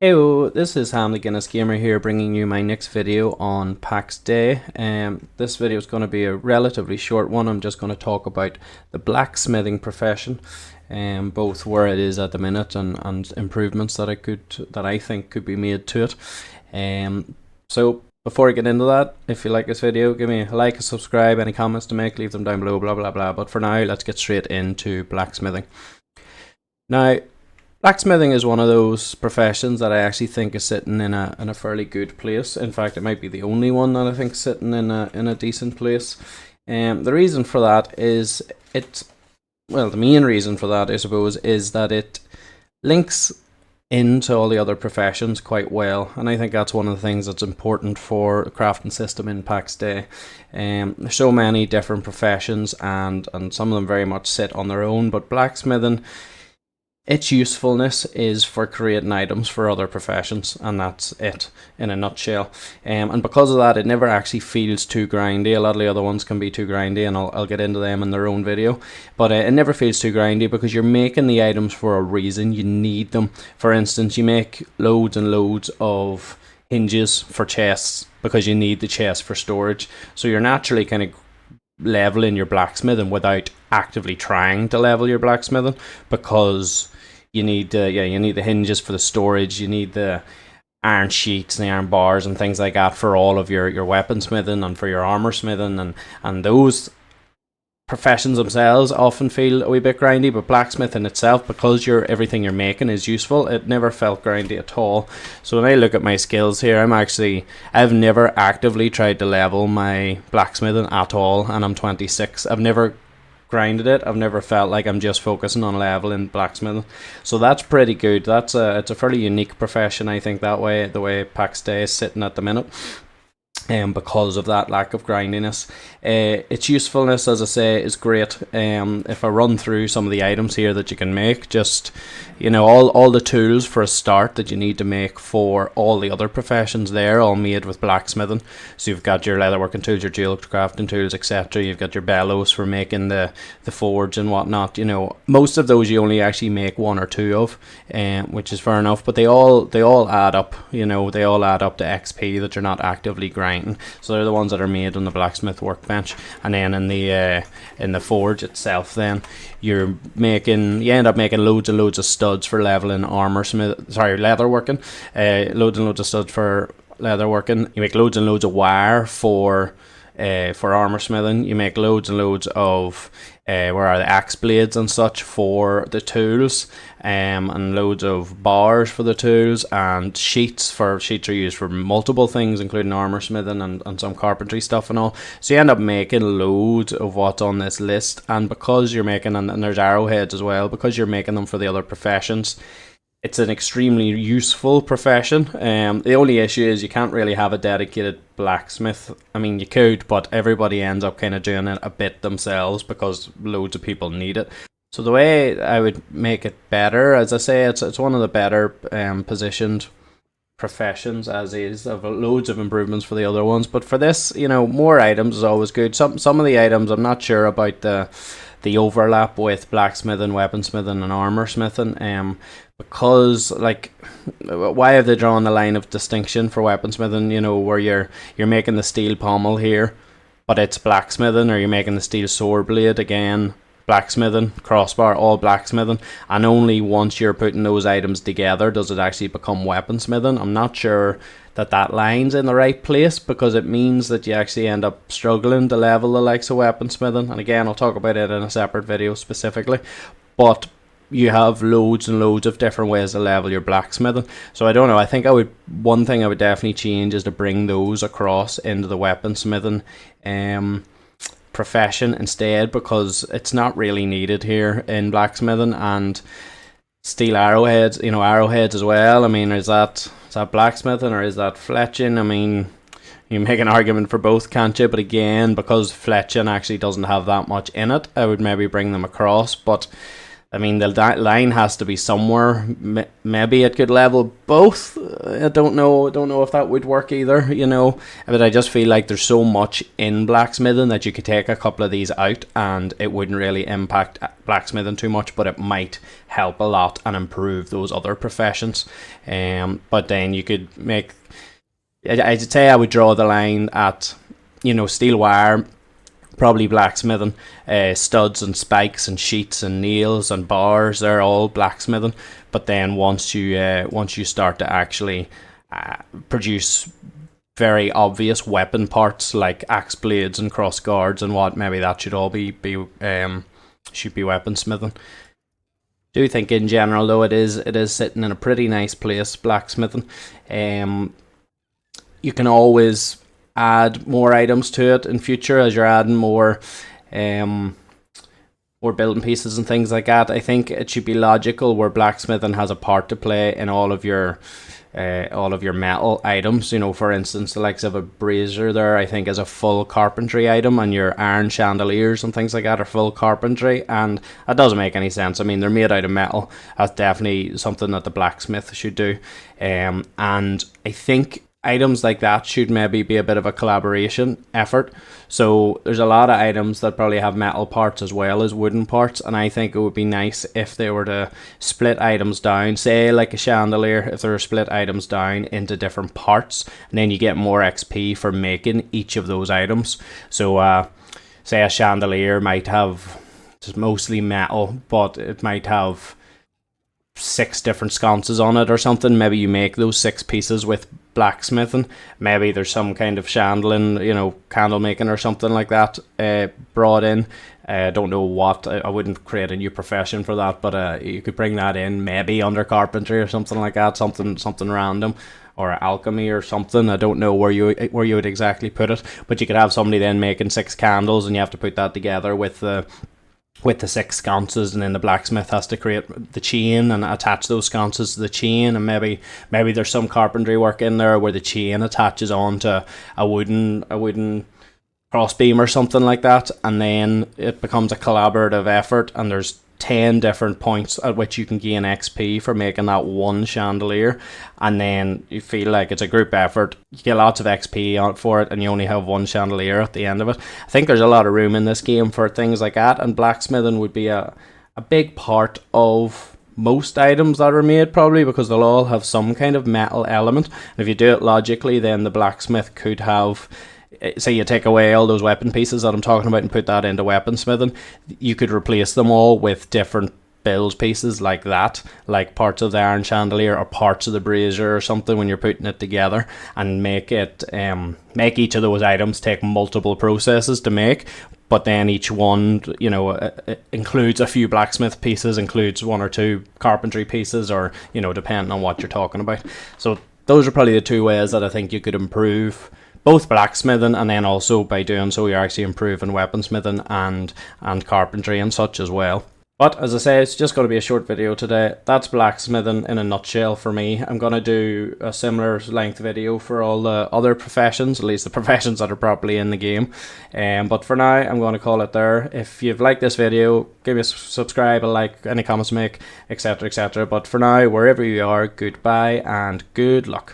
Hey, this is Ham the Guinness Gamer here, bringing you my next video on PAX Day. This video is going to be a relatively short one. I'm just going to talk about the blacksmithing profession, both where it is at the minute and improvements that I think could be made to it. So before I get into that, if you like this video, give me a like, a subscribe, any comments to make, leave them down below, blah blah blah. But for now, let's get straight into blacksmithing. Now, blacksmithing is one of those professions that I actually think is sitting in a fairly good place. In fact, it might be the only one that I think sitting in a decent place. The reason for that is the main reason for that, I suppose, is that it links into all the other professions quite well, and I think that's one of the things that's important for the crafting system in PAX Day. There's so many different professions, and some of them very much sit on their own, but blacksmithing, its usefulness is for creating items for other professions, and that's it in a nutshell. And because of that, it never actually feels too grindy. A lot of the other ones can be too grindy, and I'll get into them in their own video. But it never feels too grindy because you're making the items for a reason. You need them. For instance, you make loads and loads of hinges for chests because you need the chest for storage. So you're naturally kind of leveling your blacksmithing without actively trying to level your blacksmithing, because you need the hinges for the storage, you need the iron sheets and the iron bars and things like that for all of your weaponsmithing and for your armor smithing, and those professions themselves often feel a wee bit grindy, but blacksmithing itself, because everything you're making is useful, it never felt grindy at all. So when I look at my skills here, I've never actively tried to level my blacksmithing at all, and I'm 26. I've never grinded it. I've never felt like I'm just focusing on leveling blacksmithing. So that's pretty good. It's a fairly unique profession, I think, that way, the way PAX Day is sitting at the minute. Because of that lack of grindiness. Its usefulness, as I say, is great. If I run through some of the items here that you can make, just all the tools for a start that you need to make for all the other professions, they're all made with blacksmithing. So you've got your leatherworking tools, your jewel crafting tools, etc. You've got your bellows for making the forge and whatnot. Most of those you only actually make one or two of, which is fair enough. But they all add up. They all add up to XP that you're not actively grinding. So they're the ones that are made on the blacksmith workbench, and then in the forge itself, then you end up making loads and loads of studs for leveling leatherworking. Loads and loads of studs for leatherworking. You make loads and loads of wire for armor smithing. You make loads and loads of the axe blades and such for the tools, and loads of bars for the tools, and sheets are used for multiple things, including armor smithing and some carpentry stuff and all. So you end up making loads of what's on this list, and because you're making, and there's arrowheads as well, because you're making them for the other professions, it's an extremely useful profession. The only issue is you can't really have a dedicated blacksmith. I mean, you could, but everybody ends up kind of doing it a bit themselves because loads of people need it. So the way I would make it better, as I say, it's one of the better positioned professions as is, of loads of improvements for the other ones. But for this, more items is always good. Some of the items, I'm not sure about the overlap with blacksmithing, weaponsmithing, and armor smithing. Because, why have they drawn the line of distinction for weaponsmithing? Where you're making the steel pommel here, but it's blacksmithing, or you're making the steel sword blade, again, blacksmithing, crossbar, all blacksmithing, and only once you're putting those items together does it actually become weaponsmithing. I'm not sure that line's in the right place, because it means that you actually end up struggling to level the likes of weaponsmithing, and again, I'll talk about it in a separate video specifically, but you have loads and loads of different ways to level your blacksmithing. So I don't know, I think one thing I would definitely change is to bring those across into the weaponsmithing profession instead, because it's not really needed here in blacksmithing. And steel arrowheads, arrowheads as well. I mean, is that blacksmithing or is that fletching? I mean, you make an argument for both, can't you? But again, because fletching actually doesn't have that much in it, I would maybe bring them across. But I mean, the line has to be somewhere. Maybe it could level both. I don't know. Don't know if that would work either. You know, but I just feel like there's so much in blacksmithing that you could take a couple of these out, and it wouldn't really impact blacksmithing too much, but it might help a lot and improve those other professions. But then you could make. I'd say I would draw the line at, you know, steel wire, probably blacksmithing, studs and spikes and sheets and nails and bars, they're all blacksmithing. But then once you start to actually produce very obvious weapon parts like axe blades and cross guards and what, maybe that should all be weaponsmithing. Do think in general though it is sitting in a pretty nice place, blacksmithing. You can always add more items to it in future as you're adding more building pieces and things like that. I think it should be logical where blacksmithing has a part to play in all of your metal items. You know, for instance, the likes of a brazier there, I think, is a full carpentry item, and your iron chandeliers and things like that are full carpentry, and that doesn't make any sense. I mean, they're made out of metal. That's definitely something that the blacksmith should do. And I think items like that should maybe be a bit of a collaboration effort. So there's a lot of items that probably have metal parts as well as wooden parts, and I think it would be nice if they were to split items down, say like a chandelier, if there were split items down into different parts, and then you get more XP for making each of those items. So say a chandelier might have just mostly metal, but it might have 6 different sconces on it or something. Maybe you make those 6 pieces with blacksmithing. Maybe there's some kind of chandling, you know, candle making or something like that brought in. Don't know what. I wouldn't create a new profession for that, but you could bring that in maybe under carpentry or something like that, something random, or alchemy or something. I don't know where you would exactly put it, but you could have somebody then making 6 candles, and you have to put that together with the 6 sconces, and then the blacksmith has to create the chain and attach those sconces to the chain, and maybe there's some carpentry work in there where the chain attaches onto a wooden crossbeam or something like that, and then it becomes a collaborative effort, and there's 10 different points at which you can gain XP for making that one chandelier, and then you feel like it's a group effort. You get lots of XP on for it, and you only have one chandelier at the end of it. I think there's a lot of room in this game for things like that, and blacksmithing would be a big part of most items that are made, probably, because they'll all have some kind of metal element. And if you do it logically, then the blacksmith could have, say you take away all those weapon pieces that I'm talking about and put that into weaponsmithing, you could replace them all with different build pieces like that, like parts of the iron chandelier or parts of the brazier or something when you're putting it together, and make each of those items take multiple processes to make. But then each one, you know, includes a few blacksmith pieces, includes 1 or 2 carpentry pieces, or, you know, depending on what you're talking about. So those are probably the 2 ways that I think you could improve both blacksmithing, and then also by doing so you're actually improving weaponsmithing and carpentry and such as well. But as I say, it's just going to be a short video today. That's blacksmithing in a nutshell for me. I'm going to do a similar length video for all the other professions, at least the professions that are properly in the game. But for now, I'm going to call it there. If you've liked this video, give me a subscribe, a like, any comments to make, etc, etc. But for now, wherever you are, goodbye and good luck.